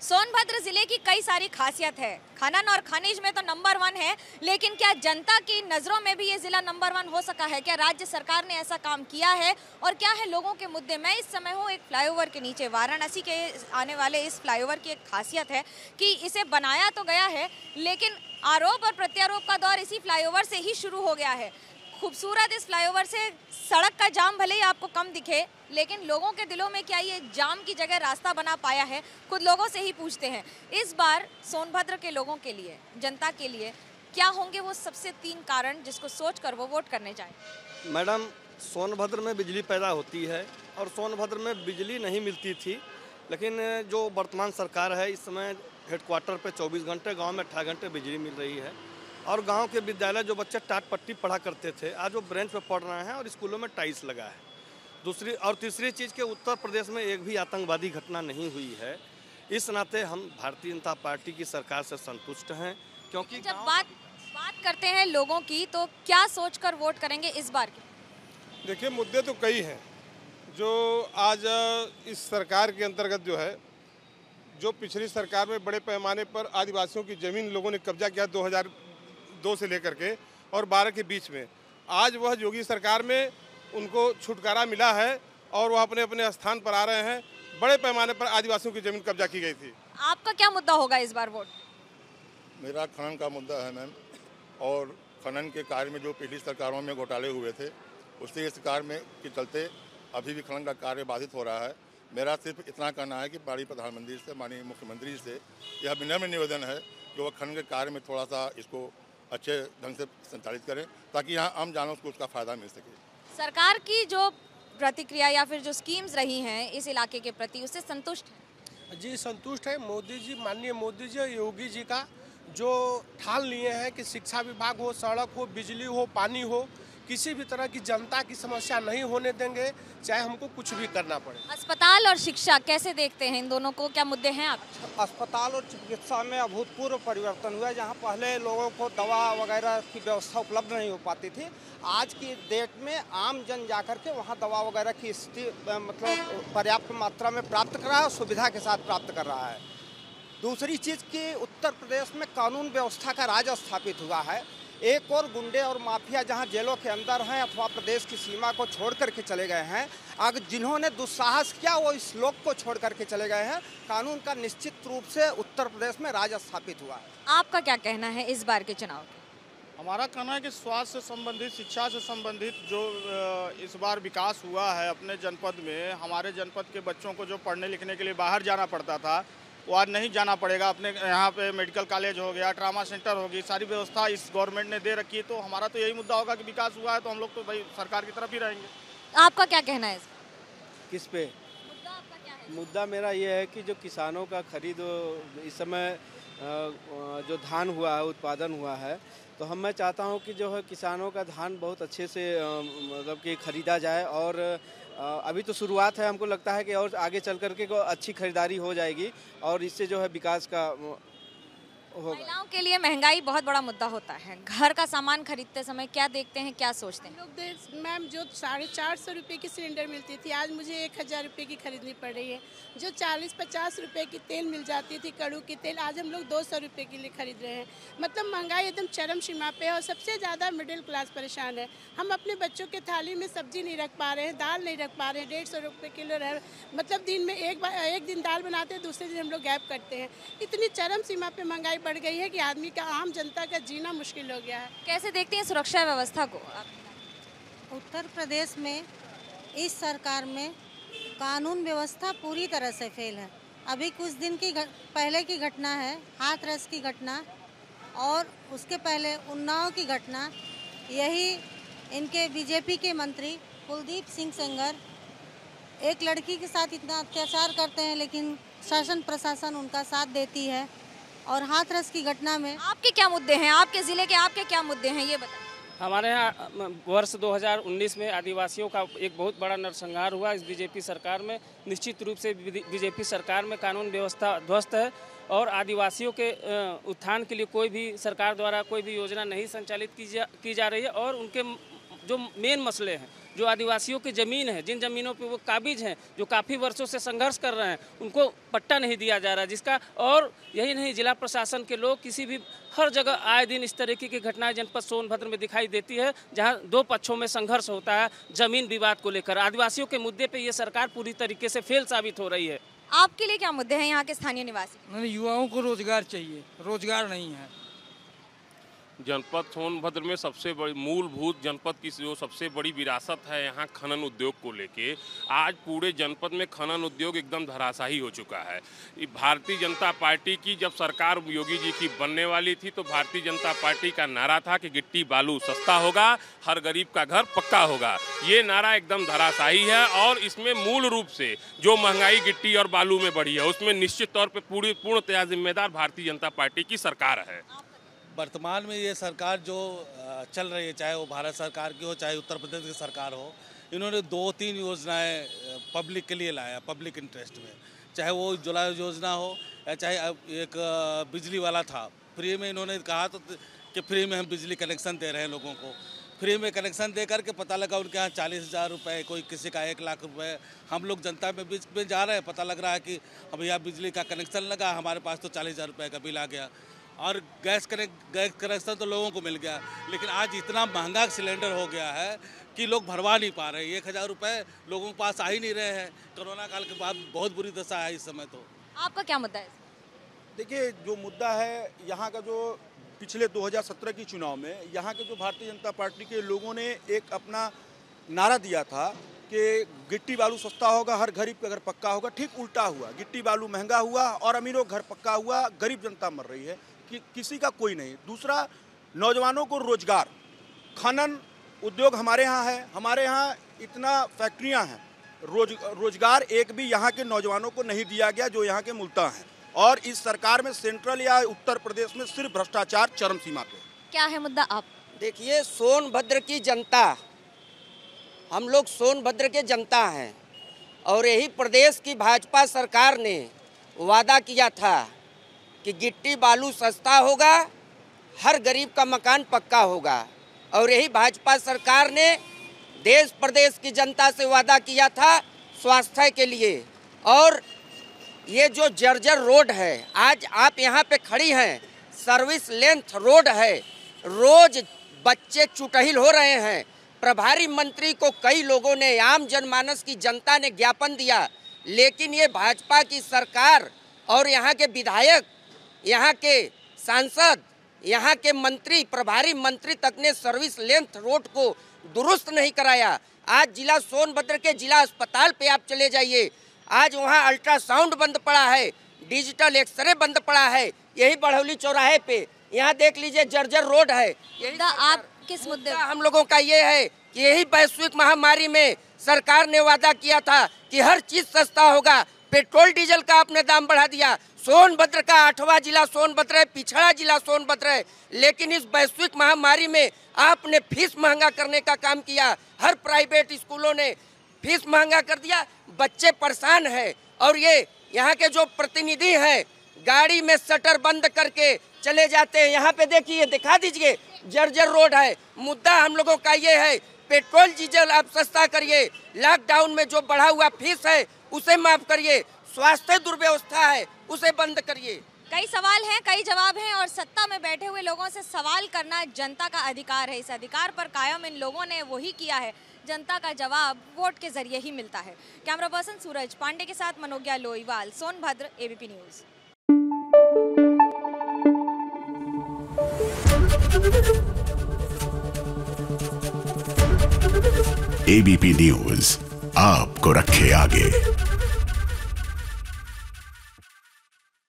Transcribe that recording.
सोनभद्र जिले की कई सारी खासियत है। खनन और खनिज में तो नंबर 1 है, लेकिन क्या जनता की नज़रों में भी ये जिला नंबर 1 हो सका है? क्या राज्य सरकार ने ऐसा काम किया है? और क्या है लोगों के मुद्दे? मैं इस समय हूँ एक फ्लाईओवर के नीचे। वाराणसी के आने वाले इस फ्लाईओवर की एक खासियत है कि इसे बनाया तो गया है, लेकिन आरोप और प्रत्यारोप का दौर इसी फ्लाईओवर से ही शुरू हो गया है। खूबसूरत इस फ्लाईओवर से सड़क का जाम भले ही आपको कम दिखे, लेकिन लोगों के दिलों में क्या ये जाम की जगह रास्ता बना पाया है? खुद लोगों से ही पूछते हैं। इस बार सोनभद्र के लोगों के लिए, जनता के लिए क्या होंगे वो सबसे 3 कारण जिसको सोचकर वो वोट करने जाएं? मैडम, सोनभद्र में बिजली पैदा होती है और सोनभद्र में बिजली नहीं मिलती थी, लेकिन जो वर्तमान सरकार है इस समय हेडक्वार्टर पे 24 घंटे, गांव में 18 घंटे बिजली मिल रही है। और गांव के विद्यालय जो बच्चे टाट पट्टी पढ़ा करते थे, आज वो ब्रेंच पे पढ़ रहे हैं और स्कूलों में टाइल्स लगा है। दूसरी और तीसरी चीज़ के उत्तर प्रदेश में एक भी आतंकवादी घटना नहीं हुई है। इस नाते हम भारतीय जनता पार्टी की सरकार से संतुष्ट हैं, क्योंकि जब बात करते हैं लोगों की, तो क्या सोचकर वोट करेंगे इस बार की? देखिए, मुद्दे तो कई हैं जो आज इस सरकार के अंतर्गत जो पिछली सरकार में बड़े पैमाने पर आदिवासियों की ज़मीन लोगों ने कब्जा किया 2002 से लेकर के और 12 के बीच में, आज वह योगी सरकार में उनको छुटकारा मिला है और वह अपने अपने स्थान पर आ रहे हैं। बड़े पैमाने पर आदिवासियों की ज़मीन कब्जा की गई थी। आपका क्या मुद्दा होगा इस बार वोट? मेरा खनन का मुद्दा है मैम, और खनन के कार्य में जो पिछली सरकारों में घोटाले हुए थे, उससे इस कार्य में के चलते अभी भी खनन का कार्य बाधित हो रहा है। मेरा सिर्फ इतना कहना है कि माननीय प्रधानमंत्री से, माननीय मुख्यमंत्री से यह विनम्र निवेदन है कि वह खनन के कार्य में थोड़ा सा इसको अच्छे ढंग से संचालित करें, ताकि यहाँ आम जानों को उसका फ़ायदा मिल सके। सरकार की जो प्रतिक्रिया या फिर जो स्कीम्स रही हैं इस इलाके के प्रति, उससे संतुष्ट हैं? जी, संतुष्ट है। मोदी जी, माननीय मोदी जी और योगी जी का जो ठान लिए हैं कि शिक्षा विभाग हो, सड़क हो, बिजली हो, पानी हो, किसी भी तरह की जनता की समस्या नहीं होने देंगे, चाहे हमको कुछ भी करना पड़े। अस्पताल और शिक्षा कैसे देखते हैं इन दोनों को? क्या मुद्दे हैं आप? अस्पताल और चिकित्सा में अभूतपूर्व परिवर्तन हुआ है। जहां पहले लोगों को दवा वगैरह की व्यवस्था उपलब्ध नहीं हो पाती थी, आज की डेट में आम जन जाकर के वहां दवा वगैरह की स्थिति मतलब पर्याप्त मात्रा में प्राप्त कर रहा है, सुविधा के साथ प्राप्त कर रहा है। दूसरी चीज़ कि उत्तर प्रदेश में कानून व्यवस्था का राज स्थापित हुआ है। एक और गुंडे और माफिया जहां जेलों के अंदर हैं अथवा प्रदेश की सीमा को छोड़ करके चले गए हैं, अगर जिन्होंने दुस्साहस किया वो इस लोक को छोड़ करके चले गए हैं। कानून का निश्चित रूप से उत्तर प्रदेश में राज स्थापित हुआ है। आपका क्या कहना है इस बार के चुनाव? हमारा कहना है कि स्वास्थ्य से संबंधित, शिक्षा से संबंधित जो इस बार विकास हुआ है अपने जनपद में, हमारे जनपद के बच्चों को जो पढ़ने लिखने के लिए बाहर जाना पड़ता था, वो आज नहीं जाना पड़ेगा। अपने यहाँ पे मेडिकल कॉलेज हो गया, ट्रामा सेंटर होगी, सारी व्यवस्था इस गवर्नमेंट ने दे रखी है। तो हमारा तो यही मुद्दा होगा कि विकास हुआ है तो हम लोग तो भाई सरकार की तरफ ही रहेंगे। आपका क्या कहना है? किस पे मुद्दा आपका क्या है? मुद्दा मेरा ये है कि जो किसानों का खरीद इस समय जो धान हुआ है, उत्पादन हुआ है, तो मैं चाहता हूँ कि जो है किसानों का धान बहुत अच्छे से मतलब कि खरीदा जाए। और अभी तो शुरुआत है, हमको लगता है कि और आगे चल करके अच्छी खरीदारी हो जाएगी और इससे जो है विकास का होगा। महिलाओं के लिए महंगाई बहुत बड़ा मुद्दा होता है। घर का सामान खरीदते समय क्या देखते हैं, क्या सोचते हैं? लोग मैम, जो 450 रुपये की सिलेंडर मिलती थी, आज मुझे 1000 रुपये की खरीदनी पड़ रही है। जो 40-50 रुपये की तेल मिल जाती थी, कड़ू की तेल, आज हम लोग 200 रुपये के लिए खरीद रहे हैं। मतलब महंगाई एकदम चरम सीमा पे है और सबसे ज़्यादा मिडिल क्लास परेशान है। हम अपने बच्चों के थाली में सब्जी नहीं रख पा रहे हैं, दाल नहीं रख पा रहे हैं। 150 रुपये किलो रह, मतलब दिन में एक दिन दाल बनाते हैं, दूसरे दिन हम लोग गैप करते हैं। इतनी चरम सीमा पे महंगाई बढ़ गई है कि आदमी का, आम जनता का जीना मुश्किल हो गया है। कैसे देखते हैं सुरक्षा व्यवस्था को? उत्तर प्रदेश में इस सरकार में कानून व्यवस्था पूरी तरह से फेल है। अभी कुछ दिन की पहले की घटना है, हाथरस की घटना, और उसके पहले उन्नाव की घटना। यही इनके बीजेपी के मंत्री कुलदीप सिंह सेंगर एक लड़की के साथ इतना अत्याचार करते हैं, लेकिन शासन प्रशासन उनका साथ देती है। और हाथरस की घटना में आपके क्या मुद्दे हैं? आपके ज़िले के आपके क्या मुद्दे हैं, ये बताएं। हमारे यहाँ वर्ष 2019 में आदिवासियों का एक बहुत बड़ा नरसंहार हुआ इस बीजेपी सरकार में। निश्चित रूप से बीजेपी सरकार में कानून व्यवस्था ध्वस्त है और आदिवासियों के उत्थान के लिए कोई भी सरकार द्वारा कोई भी योजना नहीं संचालित की जा रही है। और उनके जो मेन मसले हैं, जो आदिवासियों की ज़मीन है, जिन ज़मीनों पे वो काबिज हैं, जो काफ़ी वर्षों से संघर्ष कर रहे हैं, उनको पट्टा नहीं दिया जा रहा, जिसका और यही नहीं, जिला प्रशासन के लोग किसी भी हर जगह आए दिन इस तरीके की घटनाएं जनपद सोनभद्र में दिखाई देती है, जहां दो पक्षों में संघर्ष होता है जमीन विवाद को लेकर। आदिवासियों के मुद्दे पे ये सरकार पूरी तरीके से फेल साबित हो रही है। आपके लिए क्या मुद्दे हैं यहाँ के स्थानीय निवासी? युवाओं को रोजगार चाहिए, रोजगार नहीं है। जनपद सोनभद्र में सबसे बड़ी मूलभूत जनपद की जो सबसे बड़ी विरासत है यहाँ खनन उद्योग को लेके, आज पूरे जनपद में खनन उद्योग एकदम धराशायी हो चुका है। भारतीय जनता पार्टी की जब सरकार योगी जी की बनने वाली थी तो भारतीय जनता पार्टी का नारा था कि गिट्टी बालू सस्ता होगा, हर गरीब का घर पक्का होगा। ये नारा एकदम धराशायी है और इसमें मूल रूप से जो महंगाई गिट्टी और बालू में बढ़ी है उसमें निश्चित तौर पर पूर्णतया जिम्मेदार भारतीय जनता पार्टी की सरकार है। वर्तमान में ये सरकार जो चल रही है, चाहे वो भारत सरकार की हो चाहे उत्तर प्रदेश की सरकार हो, इन्होंने 2-3 योजनाएं पब्लिक के लिए लाया, पब्लिक इंटरेस्ट में, चाहे वो उज्ज्वला योजना हो या चाहे एक बिजली वाला था, फ्री में इन्होंने कहा तो कि फ्री में हम बिजली कनेक्शन दे रहे हैं लोगों को। फ्री में कनेक्शन दे करके पता लगा उनके यहाँ 40,000 रुपये, कोई किसी का 1 लाख रुपये। हम लोग जनता में बीच में जा रहे हैं, पता लग रहा है कि अब यहाँ बिजली का कनेक्शन लगा, हमारे पास तो 40,000 रुपये का बिल आ गया। और गैस कनेक्शन तो लोगों को मिल गया, लेकिन आज इतना महंगा सिलेंडर हो गया है कि लोग भरवा नहीं पा रहे। 1,000 रुपये लोगों के पास आ ही नहीं रहे हैं। कोरोना काल के बाद बहुत बुरी दशा है इस समय। तो आपका क्या मुद्दा है? देखिए, जो मुद्दा है यहाँ का, जो पिछले 2017 की चुनाव में यहाँ के जो भारतीय जनता पार्टी के लोगों ने एक अपना नारा दिया था कि गिट्टी बालू सस्ता होगा, हर गरीब का घर पक्का होगा। ठीक उल्टा हुआ, गिट्टी बालू महंगा हुआ और अमीरों का घर पक्का हुआ, गरीब जनता मर रही है कि किसी का कोई नहीं। दूसरा, नौजवानों को रोजगार, खनन उद्योग हमारे यहाँ है, हमारे यहाँ इतना फैक्ट्रियाँ हैं, रोजगार एक भी यहाँ के नौजवानों को नहीं दिया गया जो यहाँ के मुल्ता हैं। और इस सरकार में सेंट्रल या उत्तर प्रदेश में सिर्फ भ्रष्टाचार चरम सीमा पे। क्या है मुद्दा? आप देखिए, सोनभद्र की जनता, हम लोग सोनभद्र के जनता हैं और यही प्रदेश की भाजपा सरकार ने वादा किया था कि गिट्टी बालू सस्ता होगा, हर गरीब का मकान पक्का होगा। और यही भाजपा सरकार ने देश प्रदेश की जनता से वादा किया था स्वास्थ्य के लिए। और ये जो जर्जर रोड है, आज आप यहाँ पे खड़ी हैं, सर्विस लेंथ रोड है, रोज बच्चे चुटहिल हो रहे हैं। प्रभारी मंत्री को कई लोगों ने, आम जनमानस की जनता ने ज्ञापन दिया, लेकिन ये भाजपा की सरकार और यहाँ के विधायक, यहाँ के सांसद, यहाँ के मंत्री, प्रभारी मंत्री तक ने सर्विस लेंथ रोड को दुरुस्त नहीं कराया। आज जिला सोनभद्र के जिला अस्पताल पे आप चले जाइए, आज वहाँ अल्ट्रासाउंड बंद पड़ा है, डिजिटल एक्सरे बंद पड़ा है। यही बड़ौली चौराहे पे यहाँ देख लीजिए जर्जर रोड है। यही आप किस मुद्दे? हम लोगों का ये है कि यही वैश्विक महामारी में सरकार ने वादा किया था कि हर चीज सस्ता होगा। पेट्रोल डीजल का आपने दाम बढ़ा दिया। सोनभद्र का 8वां जिला सोनभद्र है, पिछड़ा जिला सोनभद्र है, लेकिन इस वैश्विक महामारी में आपने फीस महंगा करने का काम किया। हर प्राइवेट स्कूलों ने फीस महंगा कर दिया, बच्चे परेशान हैं। और ये यहाँ के जो प्रतिनिधि हैं गाड़ी में शटर बंद करके चले जाते हैं। यहाँ पे देखिए, दिखा दीजिए, जर्जर रोड है। मुद्दा हम लोगों का ये है, पेट्रोल डीजल आप सस्ता करिए, लॉकडाउन में जो बढ़ा हुआ फीस है उसे माफ करिए, स्वास्थ्य दुर्व्यवस्था है उसे बंद करिए। कई सवाल हैं, कई जवाब हैं और सत्ता में बैठे हुए लोगों से सवाल करना जनता का अधिकार है। इस अधिकार पर कायम इन लोगों ने वही किया है। जनता का जवाब वोट के जरिए ही मिलता है। कैमरा पर्सन सूरज पांडे के साथ Manogya Loiwal, Sonbhadra, ABP news. ABP news आपको रखे आगे।